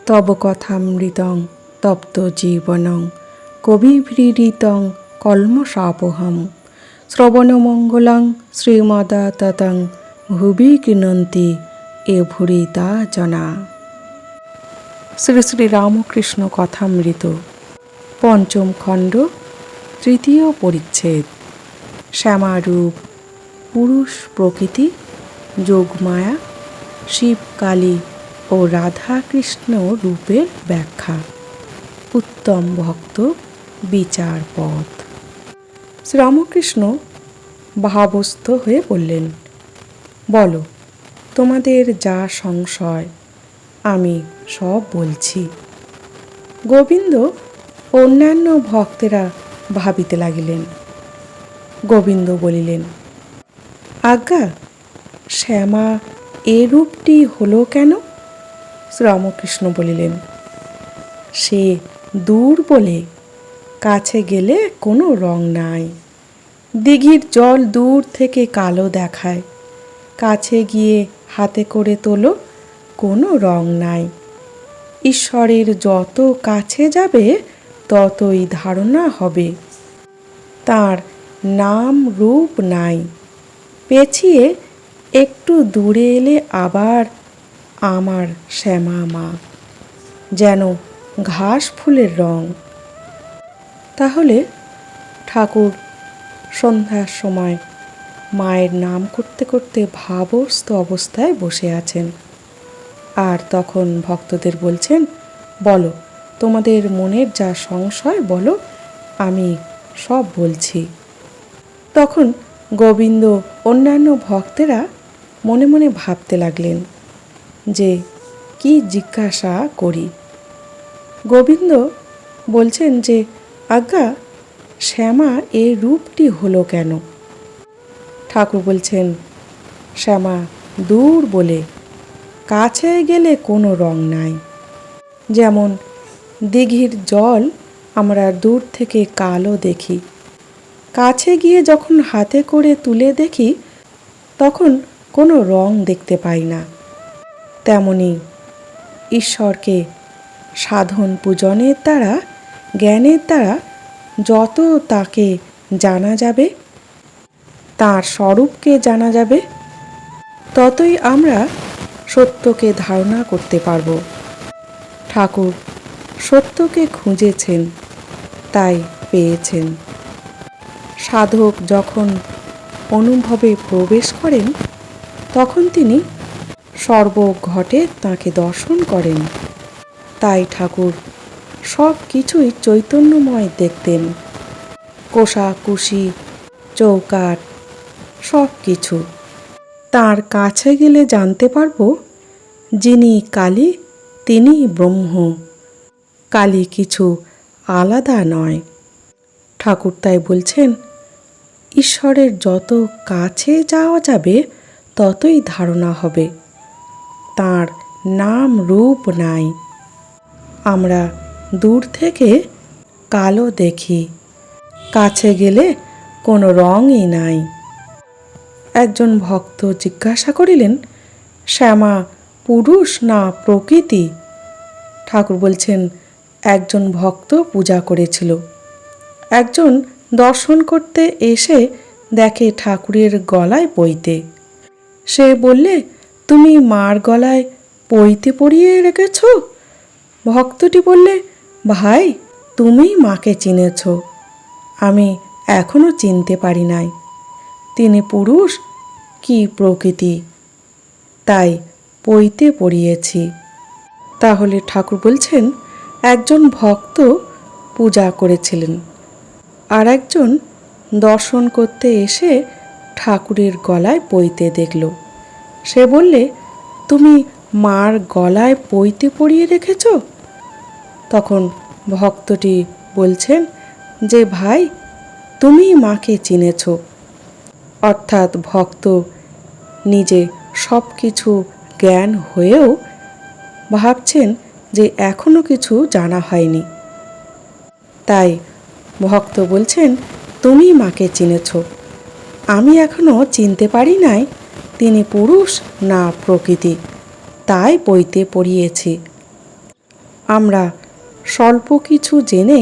তব কথামৃতং তপ্ত জীবনং কবিভৃদিতং কল্মষাপহম শ্রবণমঙ্গলং শ্রীমদাততং ভুবি গৃণন্তি এ ভুরিতা জনা। শ্রী শ্রী রামকৃষ্ণ কথামৃত পঞ্চম খণ্ড তৃতীয় পরিচ্ছেদ। শ্যামারূপ পুরুষ প্রকৃতি, যোগমায়া, শিব কালী ও রাধা কৃষ্ণ রূপের ব্যাখ্যা। উত্তম ভক্ত বিচার পথ। শ্রীরামকৃষ্ণ ভাবস্থ হয়ে বললেন, বলো তোমাদের যা সংশয়, আমি সব বলছি। গোবিন্দ অন্যান্য ভক্তেরা ভাবিতে লাগিলেন। গোবিন্দ বলিলেন, আজ্ঞা, শ্যামা এ রূপটি হলো কেন? শ্রীরামকৃষ্ণ বলিলেন, সে দূর বলে, কাছে গেলে কোনো রং নাই। দিঘির জল দূর থেকে কালো দেখায়, কাছে গিয়ে হাতে করে তোলো, কোনো রং নাই। ঈশ্বরের যত কাছে যাবে ততই ধারণা হবে, তার নাম রূপ নাই। পেছিয়ে একটু দূরে এলে আবার আমার শ্যামা মা, যেন ঘাস ফুলের রং। তাহলে ঠাকুর সন্ধ্যার সময় মায়ের নাম করতে করতে ভাবস্থ অবস্থায় বসে আছেন, আর তখন ভক্তদের বলছেন, বলো তোমাদের মনের যা সংশয় বলো, আমি সব বলছি। তখন গোবিন্দ অন্যান্য ভক্তেরা মনে মনে ভাবতে লাগলেন যে কি জিজ্ঞাসা করি। গোবিন্দ বলছেন যে, আজ্ঞা, শ্যামা এই রূপটি হলো কেন? ঠাকুর বলছেন, শ্যামা দূর বলে, কাছে গেলে কোনো রং নাই। যেমন দিঘির জল আমরা দূর থেকে কালো দেখি, কাছে গিয়ে যখন হাতে করে তুলে দেখি তখন কোনো রং দেখতে পাই না। তেমনি ঈশ্বরকে সাধন পূজনের দ্বারা, জ্ঞানের দ্বারা যত তাকে জানা যাবে, তার স্বরূপকে জানা যাবে, ততই আমরা সত্যকে ধারণা করতে পারব। ঠাকুর সত্যকে খুঁজেছেন, তাই পেয়েছেন। সাধক যখন অনুভবে প্রবেশ করেন তখন তিনি সর্বঘটে তাঁকে দর্শন করেন। তাই ঠাকুর সব কিছুই চৈতন্যময় দেখতেন, কোষাকুষি, চৌকাঠ, সব কিছু। তাঁর কাছে গেলে জানতে পারব যিনি কালী তিনি ব্রহ্ম, কালী কিছু আলাদা নয়। ঠাকুর তাই বলছেন, ঈশ্বরের যত কাছে যাওয়া যাবে ততই ধারণা হবে, তার নাম রূপ নাই। আমরা দূর থেকে কালো দেখি, কাছে গেলে কোনো রঙই নাই। একজন ভক্ত জিজ্ঞাসা করিলেন, শ্যামা পুরুষ না প্রকৃতি? ঠাকুর বলছেন, একজন ভক্ত পূজা করেছিল। একজন দর্শন করতে এসে দেখে ঠাকুরের গলায় পৈতে। সে বললে, তুমি মার গলায় পৈতে পরিয়ে রেখেছ? ভক্তটি বললে, ভাই তুমিই মাকে চিনেছ, আমি এখনো চিনতে পারি নাই, তিনি পুরুষ কি প্রকৃতি, তাই পৈতে পরিয়েছি। তাহলে ঠাকুর বলছেন, একজন ভক্ত পূজা করেছিলেন, আর একজন দর্শন করতে এসে ঠাকুরের গলায় পৈতে দেখল। সে বললে, তুমি মার গলায় পৈতে পরিয়ে রেখেছ? তখন ভক্তটি বলছেন যে, ভাই তুমি মাকে চিনেছ। অর্থাৎ ভক্ত নিজে সব কিছু জ্ঞান হয়েও ভাবছেন যে এখনো কিছু জানা হয়নি। তাই ভক্ত বলছেন, তুমি মাকে চিনেছ, আমি এখনো চিনতে পারি নাই তিনি পুরুষ না প্রকৃতি, তাই পৈতে পরিয়েছি। আমরা স্বল্প কিছু জেনে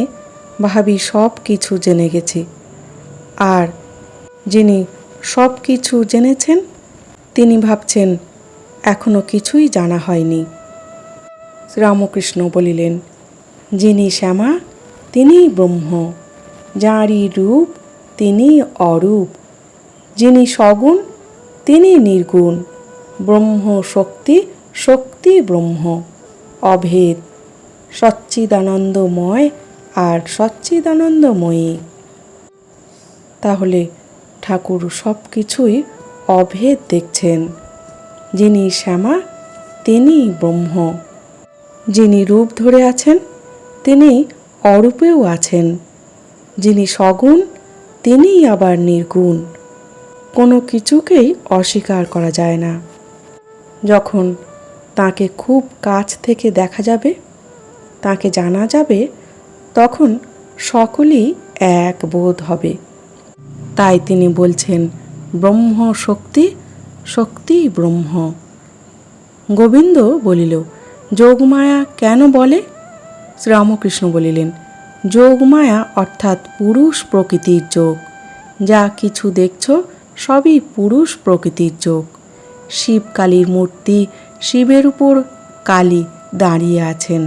ভাবি সব কিছু জেনে গেছি, আর যিনি সব কিছু জেনেছেন তিনি ভাবছেন এখনো কিছুই জানা হয়নি। শ্রীরামকৃষ্ণ বলিলেন, যিনি শ্যামা তিনিই ব্রহ্ম, যাঁরই রূপ তিনি অরূপ, যিনি সগুণ তিনি নির্গুণ, ব্রহ্ম শক্তি, শক্তি ব্রহ্ম, অভেদ, সচ্চিদানন্দময় আর সচ্চিদানন্দময়ী। তাহলে ঠাকুর সব কিছুই অভেদ দেখছেন। যিনি শ্যামা তিনিই ব্রহ্ম, যিনি রূপ ধরে আছেন তিনি অরূপেও আছেন, যিনি সগুণ তিনিই আবার নির্গুণ। কোনো কিছুকেই অস্বীকার করা যায় না। যখন তাকে খুব কাছ থেকে দেখা যাবে, তাকে জানা যাবে, তখন সকলেই এক বোধ হবে। তাই তিনি বলছেন ব্রহ্ম শক্তি, শক্তি ব্রহ্ম। গোবিন্দ বলিল, যোগমায়া কেন বলে? শ্রীরামকৃষ্ণ বলিলেন, যোগমায়া অর্থাৎ পুরুষ প্রকৃতির যোগ। যা কিছু দেখছ সবই পুরুষ প্রকৃতির যোগ। শিব কালীর মূর্তি, শিবের উপর কালী দাঁড়িয়ে আছেন,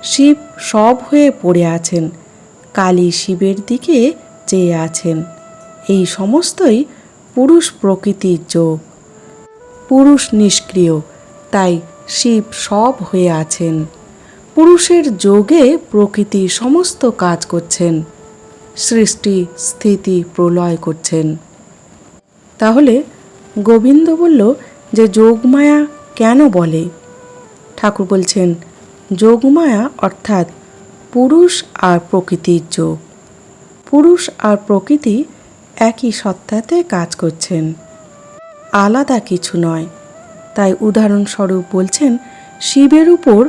শিব সব হয়ে পড়ে আছেন, কালী শিবের দিকে চেয়ে আছেন। এই সমস্তই পুরুষ প্রকৃতির যোগ। পুরুষ নিষ্ক্রিয়, তাই শিব সব হয়ে আছেন। পুরুষের যোগে প্রকৃতি সমস্ত কাজ করছেন, সৃষ্টি স্থিতি প্রলয় করছেন। তাহলে গোবিন্দ বলল যে যোগমায়া কেন বলে? ঠাকুর বলছেন, যোগমায়া অর্থাৎ পুরুষ আর প্রকৃতির যোগ। পুরুষ আর প্রকৃতি একই সত্তাতে কাজ করছেন, আলাদা কিছু নয়। তাই উদাহরণস্বরূপ বলছেন, শিবের উপর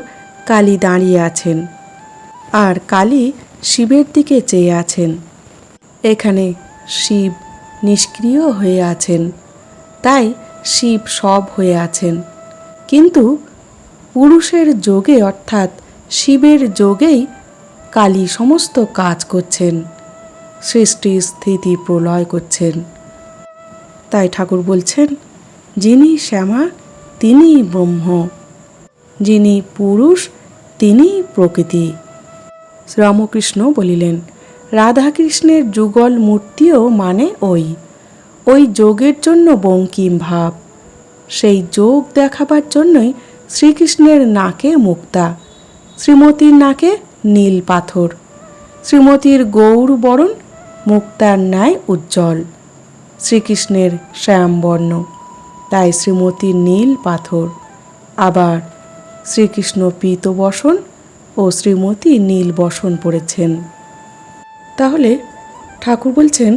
কালী দাঁড়িয়ে আছেন, আর কালী শিবের দিকে চেয়ে আছেন। এখানে শিব নিষ্ক্রিয় হয়ে আছেন, তাই শিব সব হয়ে আছেন। কিন্তু পুরুষের যোগে অর্থাৎ শিবের যোগেই কালী সমস্ত কাজ করছেন, সৃষ্টি স্থিতি প্রলয় করছেন। তাই ঠাকুর বলছেন, যিনি শ্যামা তিনিই ব্রহ্ম, যিনি পুরুষ তিনিই প্রকৃতি। শ্রীরামকৃষ্ণ বলিলেন, রাধাকৃষ্ণের যুগল মূর্তিও মানে ওই যোগের জন্য বঙ্কিম ভাব। সেই যোগ দেখাবার জন্যই শ্রীকৃষ্ণের নাকে মুক্তা, শ্রীমতীর নাকে নীল পাথর। শ্রীমতীর গৌর বরণ মুক্তার ন্যায় উজ্জ্বল, শ্রীকৃষ্ণের শ্যামবর্ণ, তাই শ্রীমতীর নীল পাথর। আবার শ্রীকৃষ্ণ পীত বসন ও শ্রীমতী নীল বসন পড়েছেন। তাহলে ঠাকুর বলছেন,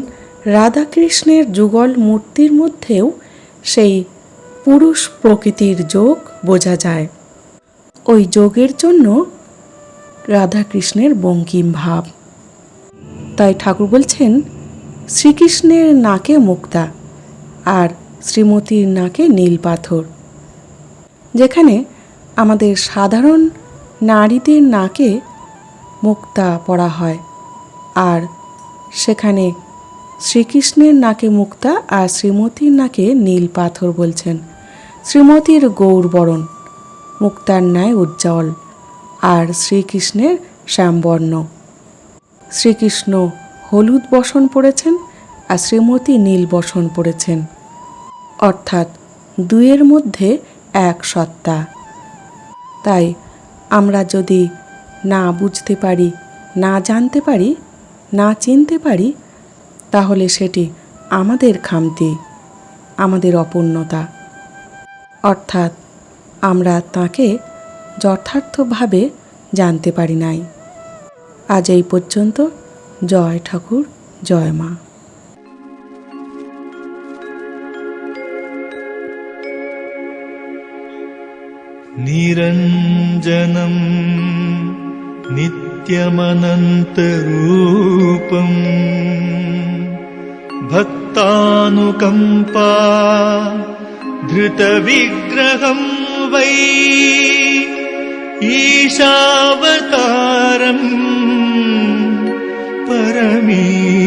রাধাকৃষ্ণের যুগল মূর্তির মধ্যেও সেই পুরুষ প্রকৃতির যোগ বোঝা যায়। ওই যোগের জন্য রাধাকৃষ্ণের বঙ্কিম ভাব। তাই ঠাকুর বলছেন, শ্রীকৃষ্ণের নাকে মুক্তা আর শ্রীমতীর নাকে নীল পাথর। যেখানে আমাদের সাধারণ নারীদের নাকে মুক্তা পরা হয়, আর সেখানে শ্রীকৃষ্ণের নাকে মুক্তা আর শ্রীমতীর নাকে নীল পাথর বলছেন। শ্রীমতীর গৌরবরণ মুক্তার ন্যায় উজ্জ্বল, আর শ্রীকৃষ্ণের শ্যামবর্ণ। শ্রীকৃষ্ণ হলুদ বসন পড়েছেন আর শ্রীমতী নীল বসন পড়েছেন, অর্থাৎ দুয়ের মধ্যে এক সত্তা। তাই আমরা যদি না বুঝতে পারি, না জানতে পারি, না চিনতে পারি, তাহলে সেটি আমাদের খামতি, আমাদের অপূর্ণতা। অর্থাৎ আমরা তাকে যথার্থভাবে জানতে পারি নাই। আজ এই পর্যন্ত। জয় ঠাকুর, জয় মা। নিরঞ্জনম নিত্যমনন্তরূপম ভক্তানুকম্পা ধৃতবিগ্রহম বৈ ईशावतारम् परमीशमिद्यम्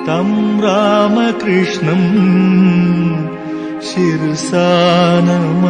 तं रामकृष्णम् शिरसा नमामि।